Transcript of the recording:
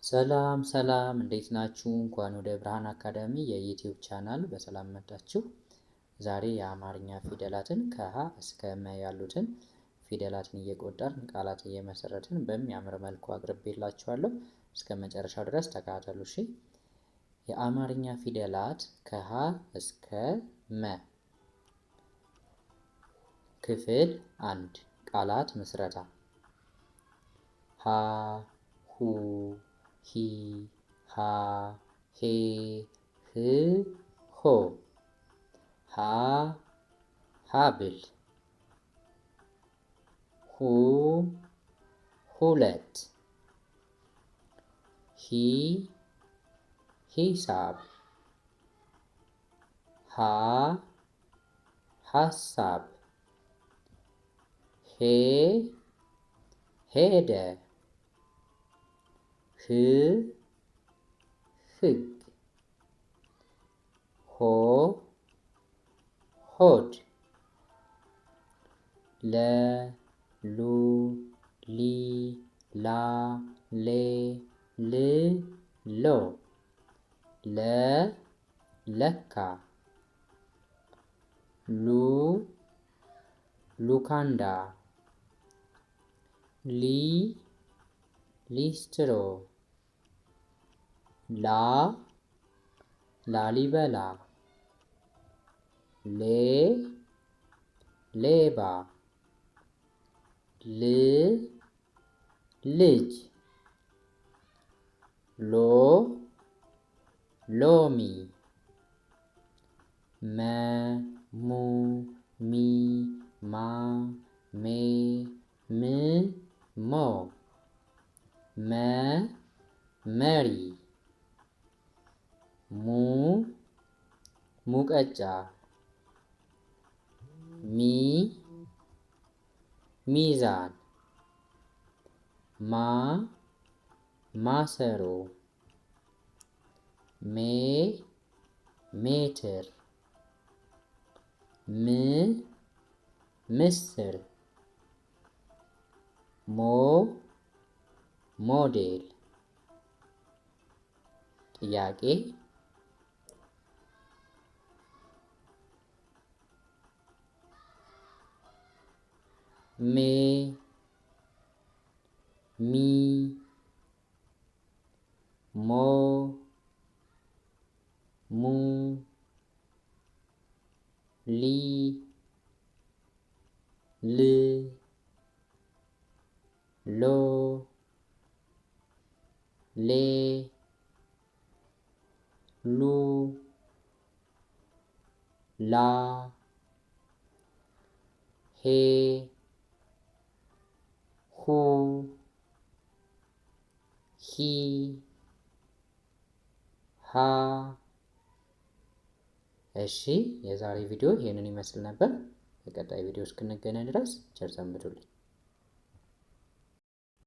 ሰላም ሰላም እንዴት ናችሁ? እንኳን ወደ ብርሃን አካዳሚ የዩቲዩብ ቻናል በሰላም መጣችሁ። ዛሬ የአማርኛ ፊደላትን ከሀ እስከ መ ያሉትን ፊደላትን እየቆጠርን ቃላት እየመሰረትን በሚያምር መልኩ አቅርቤላችኋለሁ። እስከ መጨረሻው ድረስ ተከታተሉ እሺ። የአማርኛ ፊደላት ከሀ እስከ መ። ክፍል 1 ቃላት ምስረታ። ሀ ሁ ሂ ሃ ሄ ህ ሆ። ሀ ሀብል። ሁ ሁለት። ሂ ሂሳብ። ሃ ሀሳብ። ሄ ሄደ። ህ ህግ። ሆ ሆድ። ለ ሉ ሊ ላ ሌ ል ሎ። ለ ለካ። ሉ ሉካንዳ። ሊ ሊስትሮ። ላ ላሊበላ። ሌ ሌባ። ል ልጅ። ሎ ሎሚ። መ ሙ ሚ ማ ሜ ም ሞ። መ መሪ። ሙ ሙቀጫ። ሚ ሚዛን። ማ ማሰሮ። ሜ ሜትር። ም ምስር። ሞ ሞዴል። ጥያቄ ሜ ሚ ሞ ሙ ሊ ል ሎ ሌ ሉ ላ ሄ ሁ ሂ ሃ። እሺ የዛሬ ቪዲዮ ይሄንን ይመስል ነበር። በቀጣይ ቪዲዮ እስክንገናኝ ድረስ ቸር ሰንብቱልኝ።